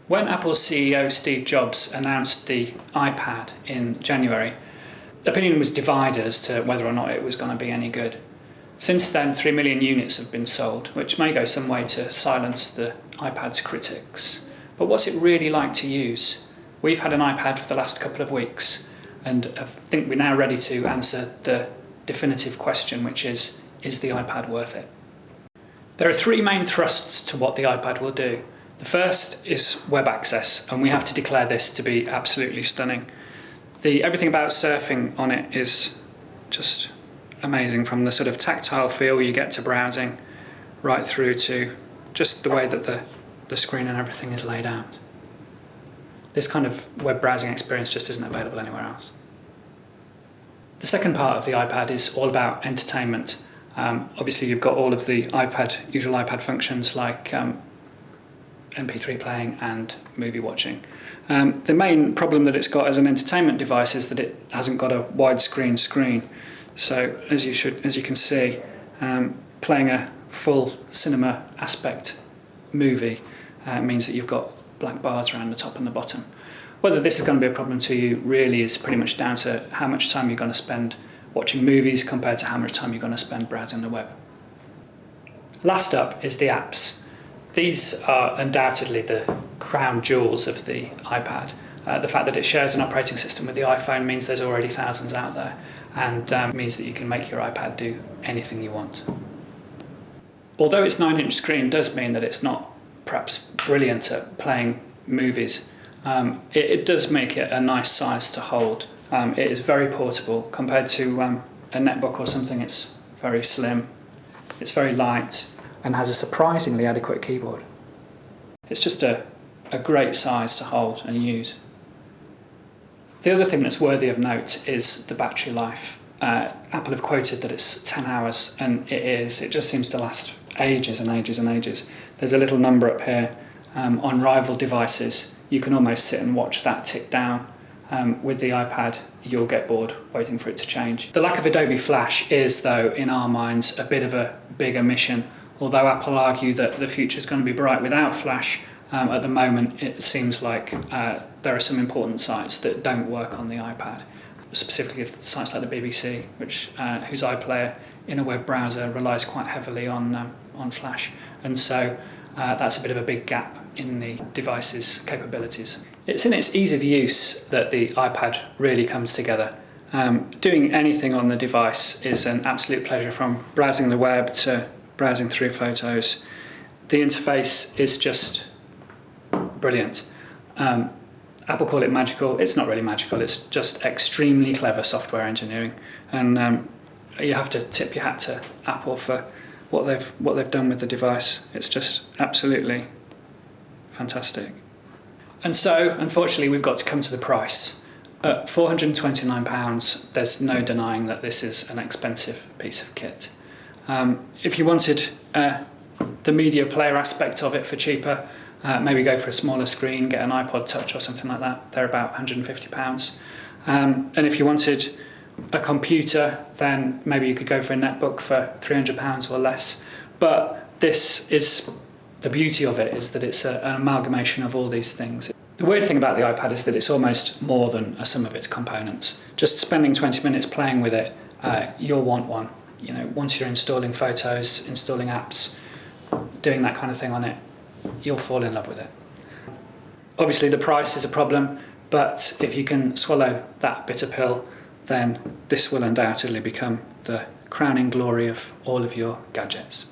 When Apple's CEO Steve Jobs announced the iPad in January, opinion was divided as to whether or not it was going to be any good. Since then, 3 million units have been sold, which may go some way to silence the iPad's critics. But what's it really like to use? We've had an iPad for the last couple of weeks, and I think we're now ready to answer the definitive question, which is the iPad worth it? There are three main thrusts to what the iPad will do. The first is web access, and we have to declare this to be absolutely stunning. Everything about surfing on it is just amazing, from the sort of tactile feel you get to browsing, right through to just the way that the screen and everything is laid out. This kind of web browsing experience just isn't available anywhere else. The second part of the iPad is all about entertainment. Obviously you've got all of the usual iPad functions like MP3 playing and movie watching. The main problem that it's got as an entertainment device is that it hasn't got a widescreen screen. So as you can see, playing a full cinema aspect movie means that you've got black bars around the top and the bottom. Whether this is going to be a problem to you really is pretty much down to how much time you're going to spend watching movies compared to how much time you're going to spend browsing the web. Last up is the apps. These are undoubtedly the crown jewels of the iPad. The fact that it shares an operating system with the iPhone means there's already thousands out there, and means that you can make your iPad do anything you want. Although its 9-inch screen does mean that it's not perhaps brilliant at playing movies, it does make it a nice size to hold. It is very portable compared to a netbook or something. It's very slim, it's very light, and has a surprisingly adequate keyboard. It's just a great size to hold and use. The other thing that's worthy of note is the battery life. Apple have quoted that it's 10 hours, and it is. It just seems to last ages and ages and ages. There's a little number up here. On rival devices, you can almost sit and watch that tick down. With the iPad, you'll get bored waiting for it to change. The lack of Adobe Flash is, though, in our minds, a bit of a big omission. Although Apple argue that the future is going to be bright without Flash, at the moment it seems like there are some important sites that don't work on the iPad, specifically sites like the BBC, whose iPlayer in a web browser relies quite heavily on Flash, and so that's a bit of a big gap in the device's capabilities. It's in its ease of use that the iPad really comes together. Doing anything on the device is an absolute pleasure, from browsing the web to browsing through photos. The interface is just brilliant. Apple call it magical. It's not really magical, it's just extremely clever software engineering, and you have to tip your hat to Apple for what they've done with the device. It's just absolutely fantastic. And so, unfortunately, we've got to come to the price. At £429, there's no denying that this is an expensive piece of kit. If you wanted the media player aspect of it for cheaper, maybe go for a smaller screen, get an iPod Touch or something like that. They're about £150. And if you wanted a computer, then maybe you could go for a netbook for £300 or less. But this is the beauty of it, is that it's an amalgamation of all these things. The weird thing about the iPad is that it's almost more than a sum of its components. Just spending 20 minutes playing with it, you'll want one. You know, once you're installing photos, installing apps, doing that kind of thing on it, you'll fall in love with it. Obviously the price is a problem, but if you can swallow that bitter pill, then this will undoubtedly become the crowning glory of all of your gadgets.